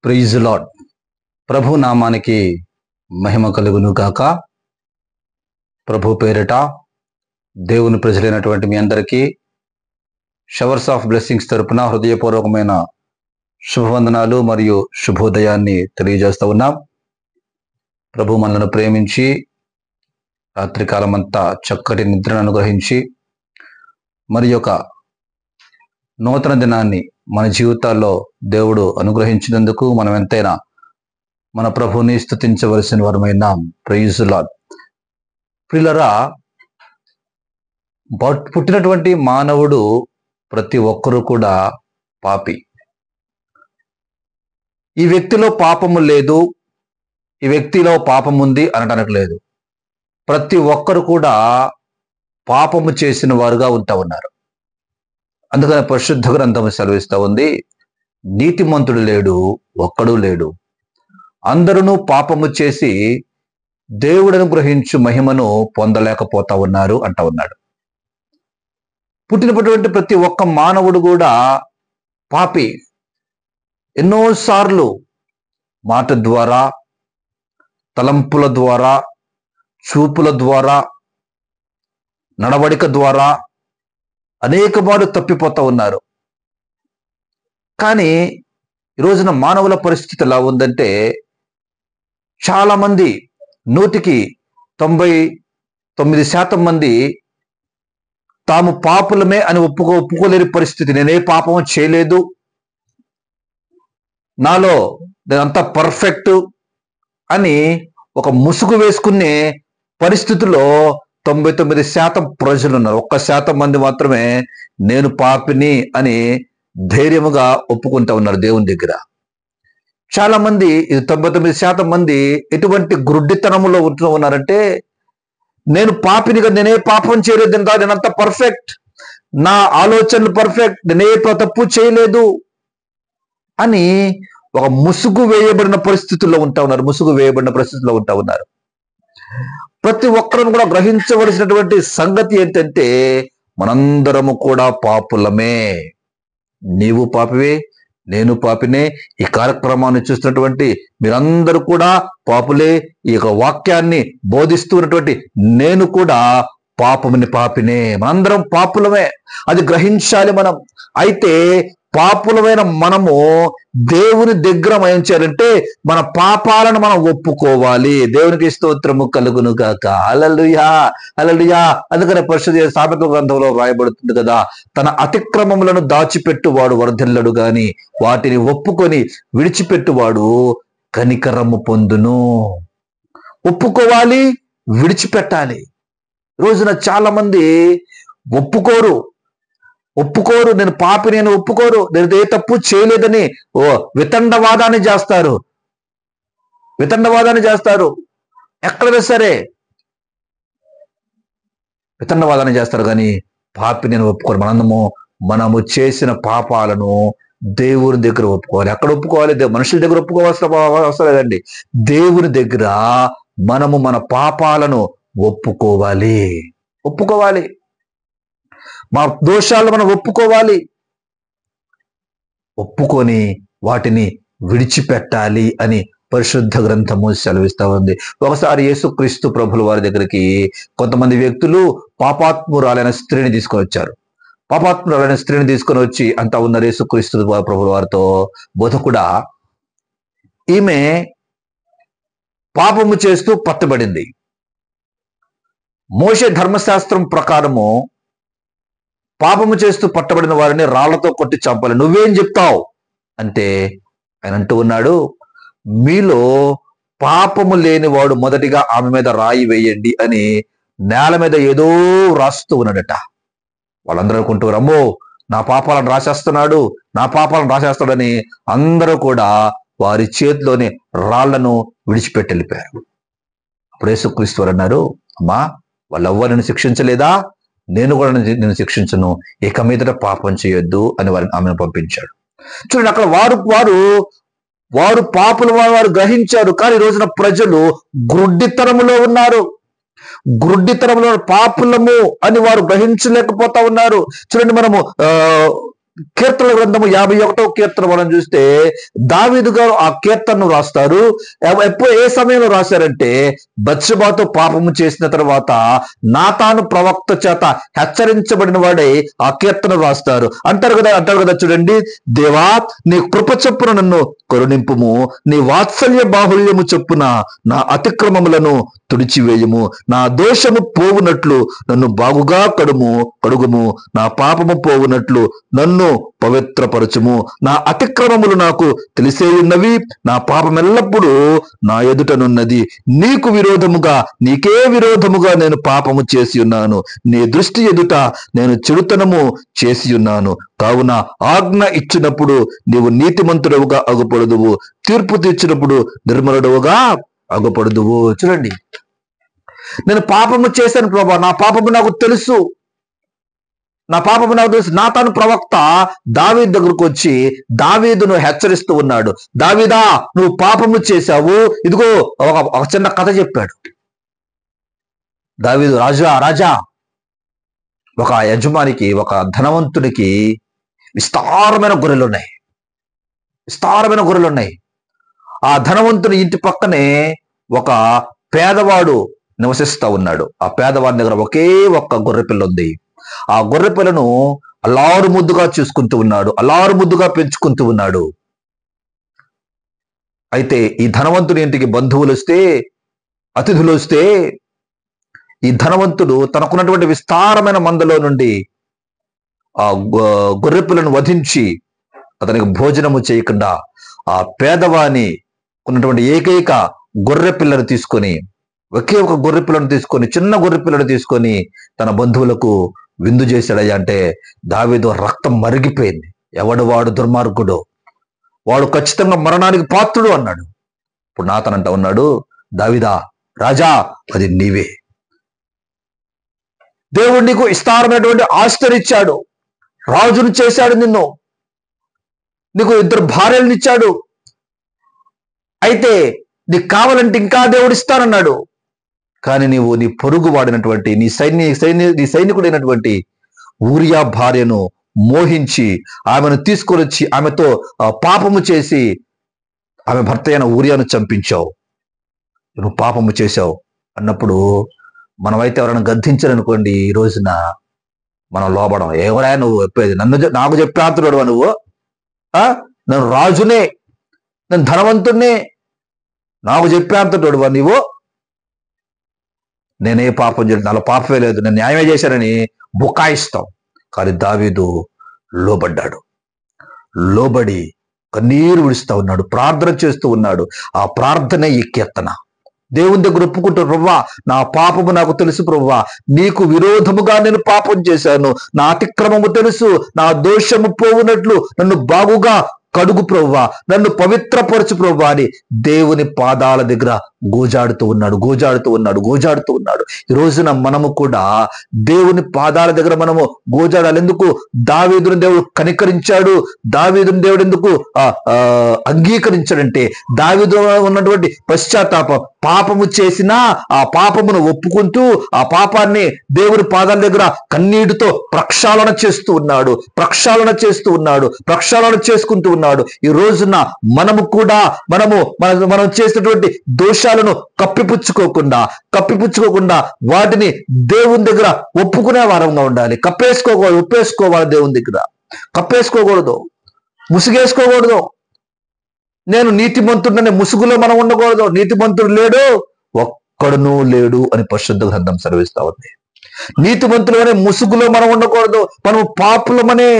Praise lord. ప్రభు నామానికి మహిమ కలుగును గాక. ప్రభు పేరిట దేవుని ప్రజలైనటువంటి మీ అందరికీ షవర్స్ ఆఫ్ బ్లెస్సింగ్స్ తరపున హృదయపూర్వకమైన శుభవందనాలు మరియు శుభోదయాన్ని తెలియజేస్తూ ఉన్నాం. ప్రభు మనల్ని ప్రేమించి రాత్రికాలం అంతా చక్కటి నిద్రను అనుగ్రహించి మరి యొక్క నూతన దినాన్ని మన జీవితాల్లో దేవుడు అనుగ్రహించినందుకు మనం ఎంతైనా మన ప్రభుని స్తుతించవలసిన వారమైన ప్రైజ్ లార్డ్. ప్రియులారా, పుట్టినటువంటి మానవుడు ప్రతి ఒక్కరూ కూడా పాపి. ఈ వ్యక్తిలో పాపము లేదు, ఈ వ్యక్తిలో పాపం ఉంది అనడానికి లేదు. ప్రతి ఒక్కరు కూడా పాపము చేసిన వారుగా ఉంటా ఉన్నారు. అందుకని పరిశుద్ధ గ్రంథం సెలవిస్తూ ఉంది, నీతిమంతుడు లేడు, ఒక్కడూ లేడు, అందరూ పాపము చేసి దేవుడు అనుగ్రహించు మహిమను పొందలేకపోతా ఉన్నారు అంటా ఉన్నాడు. పుట్టినటువంటి ప్రతి ఒక్క మానవుడు కూడా పాపి. ఎన్నోసార్లు మాట ద్వారా, తలంపుల ద్వారా, చూపుల ద్వారా, నడవడిక ద్వారా అనేక మార్లు తప్పిపోతా ఉన్నారు. కానీ ఈ రోజున మానవుల పరిస్థితి ఎలా ఉందంటే, చాలా మంది 100కి 99% మంది తాము పాపులమే అని ఒప్పుకోలేని పరిస్థితి. నేనే పాపం చేయలేదు, నాలో నేనంతా పర్ఫెక్ట్ అని ఒక ముసుగు వేసుకునే పరిస్థితుల్లో 99% ప్రజలు ఉన్నారు. 1% మంది మాత్రమే నేను పాపిని అని ధైర్యముగా ఒప్పుకుంటా ఉన్నారు దేవుని దగ్గర. చాలా మంది, 99% మంది ఎటువంటి గుడ్డితనములో ఉంటూ ఉన్నారంటే, నేను పాపినిగా, నేనే పాపం చేయలేదు, నేనంతా పర్ఫెక్ట్, నా ఆలోచనలు పర్ఫెక్ట్, నేనే తప్పు చేయలేదు అని ఒక ముసుగు వేయబడిన పరిస్థితుల్లో ఉంటా ఉన్నారు. ప్రతి ఒక్కరూ కూడా గ్రహించవలసినటువంటి సంగతి ఏంటంటే, మనందరము కూడా పాపులమే. నీవు పాపివే, నేను పాపినే. ఈ కార్యక్రమాన్ని చూస్తున్నటువంటి మీరందరూ కూడా పాపులే. ఈ యొక్క వాక్యాన్ని బోధిస్తున్నటువంటి నేను కూడా పాపినే. మనందరం పాపులమే, అది గ్రహించాలి మనం. అయితే పాపులమైన మనము దేవుని దగ్గర ఏం చేయాలంటే, మన పాపాలను మనం ఒప్పుకోవాలి. దేవునికి స్తోత్రము కలుగును గాక. హల్లెలూయా, హల్లెలూయా. అందుకనే పరిశుద్ధ సామెతల గ్రంథంలో రాయబడుతుంది కదా, తన అతిక్రమములను దాచిపెట్టువాడు వర్ధిల్లడు గాని వాటిని ఒప్పుకొని విడిచిపెట్టువాడు కనికరము పొందును. ఒప్పుకోవాలి, విడిచిపెట్టాలి. రోజున చాలా మంది ఒప్పుకోరు, నేను పాపిని అని ఒప్పుకోరు. నేను ఏ తప్పు చేయలేదని వితండవాదాన్ని చేస్తారు. ఎక్కడైనా సరే వితండవాదాన్ని చేస్తారు, కానీ పాపిని అని ఒప్పుకోరు. మనము చేసిన పాపాలను దేవుని దగ్గర ఒప్పుకోవాలి. ఎక్కడ ఒప్పుకోవాలి? మనుషుల దగ్గర ఒప్పుకోవాల్సిన అవసరం లేదండి. దేవుని దగ్గర మనము మన పాపాలను ఒప్పుకోవాలి. మా దోషాలు మనం ఒప్పుకొని వాటిని విడిచిపెట్టాలి అని పరిశుద్ధ గ్రంథము సెలవిస్తా ఉంది. ఒకసారి యేసుక్రీస్తు ప్రభుల వారి దగ్గరికి కొంతమంది వ్యక్తులు పాపాత్మురాలైన స్త్రీని తీసుకొని వచ్చి అంతా ఉన్నారు యేసుక్రీస్తు ప్రభుల వారితో, బోధకుడా, ఈమె పాపము చేస్తూ పట్టబడింది. మోషే ధర్మశాస్త్రం ప్రకారము పాపము చేస్తూ పట్టబడిన వారిని రాళ్లతో కొట్టి చంపాలి. నువ్వేం చెప్తావు అంటే ఆయన అంటూ ఉన్నాడు, మీలో పాపము లేనివాడు మొదటిగా ఆమె మీద రాయి వేయండి అని నేల మీద ఏదో రాస్తూ ఉన్నాడట. వాళ్ళందరూ అనుకుంటారు, అమ్మో నా పాపాలను రాసేస్తాడని అందరూ కూడా వారి చేతిలోని రాళ్లను విడిచిపెట్టి వెళ్ళిపోయారు. అప్పుడు యేసుక్రీస్తు వారు అన్నారు, అమ్మా, వాళ్ళెవ్వరిని శిక్షించలేదా? నేను కూడా నేను శిక్షించను, ఇక మీదట పాపం చేయొద్దు అని ఆమెను పంపించాడు. చూడండి, అక్కడ వారు పాపులు వారు గ్రహించారు. కానీ ఈ రోజున ప్రజలు గుడ్డితనములో ఉన్నారు. పాపులము అని వారు గ్రహించలేకపోతా ఉన్నారు. చూడండి, మనము కీర్తన గ్రంథము 51వ కీర్తన మనం చూస్తే దావీదు గారు ఆ కీర్తనను రాస్తారు. ఎప్పుడు ఏ సమయంలో రాశారంటే బత్షెబాతో పాపము చేసిన తర్వాత నాతాను ప్రవక్త చేత హెచ్చరించబడిన వాడే ఆ కీర్తన రాస్తారు. అంటారు కదా చూడండి, దేవా నీ కృప చొప్పున నన్ను కరుణింపుము, నీ వాత్సల్య బాహుల్యము చొప్పున నా అతిక్రమములను తుడిచివేయము, నా దోషము పోవునట్లు నన్ను బాగుగా కడుగుము, నా పాపము పోవునట్లు నన్ను పవిత్రపరచుము, నా అతిక్రమములు నాకు తెలిసేయున్నవి, నా పాపం ఎల్లప్పుడూ నా ఎదుటనున్నది, నీకే విరోధముగా నేను పాపము చేసి ఉన్నాను, నీ దృష్టి ఎదుట నేను చెడుతనము చేసి ఉన్నాను. కావున ఆజ్ఞ ఇచ్చినప్పుడు నీవు నీతిమంతుడవుగా అగుపడదువు, తీర్పు తీర్చినప్పుడు నిర్మలుడవుగా అగుపడదువు. చూడండి, నేను పాపము చేశాను ప్రభా, నా పాపము నాకు తెలుసు. నాతాను ప్రవక్త దావీదు దగ్గరకు వచ్చి దావీదును హెచ్చరిస్తూ ఉన్నాడు. దావీదా, నువ్వు పాపము చేశావు, ఇదిగో ఒక చిన్న కథ చెప్పాడు. దావీదు, రాజా, ఒక యజమానికి, ఒక ధనవంతునికి విస్తారమైన గొర్రెలు ఉన్నాయి. ఆ ధనవంతుని ఇంటి పక్కనే ఒక పేదవాడు నివసిస్తా ఉన్నాడు. ఆ పేదవాడి దగ్గర ఒకే ఒక్క గొర్రెపిల్ల ఉంది. ఆ గొర్రెపిల్లను అల్లారు ముద్దుగా చూసుకుంటూ ఉన్నాడు, అల్లారు ముద్దుగా పెంచుకుంటూ ఉన్నాడు. అయితే ఈ ధనవంతుని ఇంటికి బంధువులు వస్తే, అతిథులు వస్తే, ఈ ధనవంతుడు తనకున్నటువంటి విస్తారమైన మందలో నుండి ఆ గొర్రెపిల్లను వధించి అతనికి భోజనము చేయకుండా ఆ పేదవాని ఉన్నటువంటి ఏకైక గొర్రె పిల్లను తీసుకొని, ఒకే ఒక గొర్రె పిల్లను తీసుకొని, చిన్న గొర్రె పిల్లను తీసుకొని తన బంధువులకు విందు చేశాడయ్యా అంటే దావీదు రక్తం మరిగిపోయింది. ఎవడు వాడు దుర్మార్గుడు, వాడు ఖచ్చితంగా మరణానికి పాత్రుడు అన్నాడు. ఇప్పుడు నాతనంట ఉన్నాడు, దావీదా, రాజా, అది నీవే. దేవుడు నీకు విస్తారమైనటువంటి ఆశ్చర్యిచ్చాడు, రాజును చేశాడు, నీకు 2 భార్యలను ఇచ్చాడు. అయితే నీకు కావాలంటే ఇంకా దేవుడు ఇస్తానన్నాడు. కానీ నీవు నీ పొరుగు వాడినటువంటి నీ సైనికుడైనటువంటి ఊరియా భార్యను మోహించి ఆమెను తీసుకొని వచ్చి ఆమెతో పాపము చేసి ఆమె భర్త అయిన ఊరియాను చంపించావు. నువ్వు పాపము చేశావు అన్నప్పుడు మనమైతే ఎవరైనా గద్దించారనుకోండి, ఈ రోజున మనం లోబడం. ఎవరా నువ్వు చెప్పేది? నాకు చెప్పేంతడు నువ్వు? నేను రాజునే, నేను ధనవంతుడినే, నాకు చెప్పేంతడు నీవు? నేనే పాపం చేయలేదు, నాలో పాపమే లేదు, నేను న్యాయమే చేశానని బుకాయిస్తాం. కానీ దావీదు లోబడి కన్నీరు విడుస్తూ ఉన్నాడు, ప్రార్థన చేస్తూ ఉన్నాడు. ఆ ప్రార్థనే ఈ కీర్తన. దేవుని దగ్గర ఒప్పుకుంటారు, ప్రభువా నా పాపము నాకు తెలుసు, ప్రభువా నీకు విరోధముగా నేను పాపం చేశాను, నా అతిక్రమము తెలుసు, నా దోషము పోవునట్లు నన్ను బాగుగా కడుగు ప్రభువా, నన్ను పవిత్రపరచు ప్రభువా అని దేవుని పాదాల దగ్గర గోజాడుతూ ఉన్నాడు. ఈ రోజున మనము కూడా దేవుని పాదాల దగ్గర మనము గోజాడాలి. ఎందుకు? దావీదును దేవుడు కనికరించాడు, దావీదును దేవుడు ఎందుకు అంగీకరించాడంటే దావీదు ఉన్నటువంటి పశ్చాత్తాపం, పాపము చేసినా ఆ పాపమును ఒప్పుకుంటూ ఆ పాపాన్ని దేవుని పాదాల దగ్గర కన్నీటితో ప్రక్షాళన చేసుకుంటూ ఉన్నాడు. ఈ రోజున మనము కూడా మనం చేసినటువంటి దోషాలను కప్పిపుచ్చుకోకుండా వాటిని దేవుని దగ్గర ఒప్పుకునే వారంగా ఉండాలి. ఒప్పేసుకోవాలి, దేవుని దగ్గర కప్పేసుకోకూడదు, ముసుగేసుకోకూడదు. నేను నీతిమంతుడనే ముసుగులో మనం ఉండకూడదు. నీతిమంతుడు లేడు, ఒక్కడునూ లేడు అని పరిశుద్ధ గ్రంథం సెలవిస్తా ఉంది. నీతిమంతులు అనే ముసుగులో మనం ఉండకూడదు, మనం పాపులమనే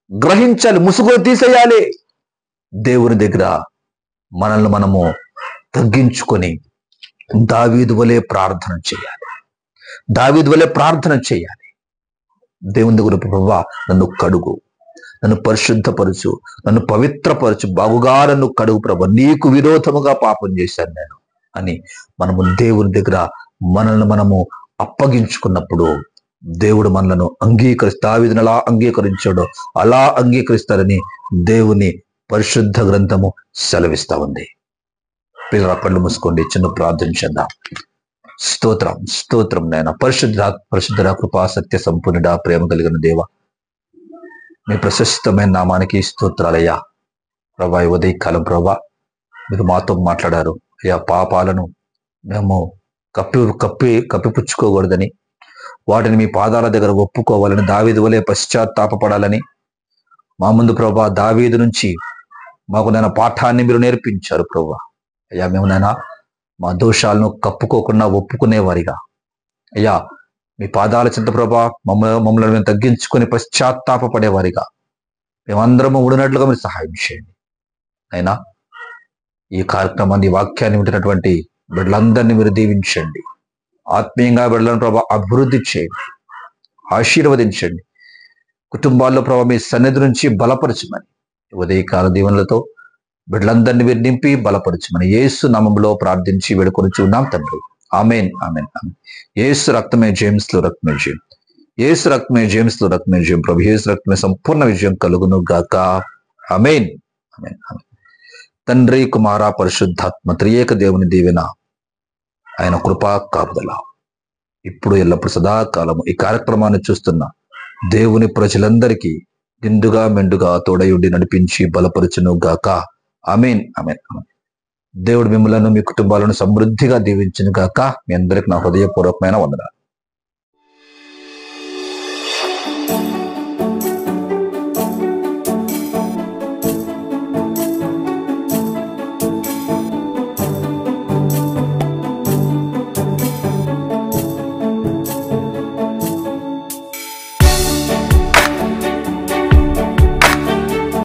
గ్రహించాలి, ముసుగులు తీసేయాలి. దేవుని దగ్గర మనల్ని మనము తగ్గించుకొని దావీదు వలె ప్రార్థన చేయాలి. దేవుని దగ్గర, ప్రభువా నన్ను కడుగు, నన్ను పరిశుద్ధపరచు, నన్ను పవిత్రపరచు, బాగుగా నన్ను కడుగు ప్రభు, నీకు విరోధముగా పాపం చేశాను నేను అని మనము దేవుని దగ్గర మనల్ని మనము అప్పగించుకున్నప్పుడు దేవుడు మనలను దావీదును ఎలా అంగీకరించాడో అలా అంగీకరిస్తారని దేవుని పరిశుద్ధ గ్రంథము సెలవిస్తా ఉంది. పిల్లల కళ్ళు మూసుకోండి, చిన్న ప్రార్థన చేద్దాం. స్తోత్రం నాయన, పరిశుద్ధ కృపా సత్య సంపూర్ణుడా, ప్రేమ కలిగిన దేవ, మీ ప్రశస్తమైన నామానికి స్తోత్రాలయ్యా. ప్రభా, ఈ ఉదయకాలం ప్రభా మీరు మాతో మాట్లాడారు అయ్యా. పాపాలను మేము కప్పిపుచ్చుకోకూడదని, వాటిని మీ పాదాల దగ్గర ఒప్పుకోవాలని, దావీదు వలె పశ్చాత్తాపపడాలని మా ముందు ప్రభా దావీదు నుంచి మాకు నైనా పాఠాన్ని మీరు నేర్పించారు ప్రభా. అయ్యా, మేము నైనా మా దోషాలను కప్పుకోకుండా ఒప్పుకునేవారిగా అయ్యా మీ పాదాల చింత ప్రభా మమ్మల్ని మేము తగ్గించుకొని పశ్చాత్తాపపడేవారిగా మేమందరము ఉండినట్లుగా మీరు సహాయం చేయండి. అయినా ఈ కార్యక్రమాన్ని, వాక్యాన్ని వింటున్నటువంటి బిడ్డలందరినీ మీరు దీవించండి. ఆత్మీయంగా బిడ్డలను ప్రభా అభివృద్ధి చేయండి, ఆశీర్వదించండి. కుటుంబాల్లో ప్రభా మీ సన్నిధి నుంచి బలపరచమని ఉదయకాల దీవెనలతో బిడ్డలందరినీ మీరు నింపి బలపరచమని యేసు నామములో ప్రార్థించి వేడుకొనుచు ఉన్నాం తండ్రి. ఆమేన్, ఆమేన్, ఆమేన్. యేసు రక్తమే జేమ్స్లో రక్తమే జయం, యేసు రక్తమే జేమ్స్లో రక్తమే జయం. ప్రభు యేసు రక్తమే సంపూర్ణ విజయం కలుగును గాక. ఆమేన్, ఆమేన్, ఆమేన్. తండ్రి, కుమార, పరిశుద్ధాత్మ త్రియేక దేవుని దీవెన, ఆయన కృపా కాపుదల ఇప్పుడు ఎల్లప్పుడు సదాకాలము ఈ కార్యక్రమాన్ని చూస్తున్న దేవుని ప్రజలందరికీ నిండుగా మెండుగా తోడయుండి నడిపించి బలపరచును గాక. ఆమేన్, ఆమేన్, ఆమేన్. దేవుడు మిమ్మలను, మీ కుటుంబాలను సమృద్ధిగా దీవించును గాక. మీ అందరికి నా హృదయపూర్వకమైన వందనాలు.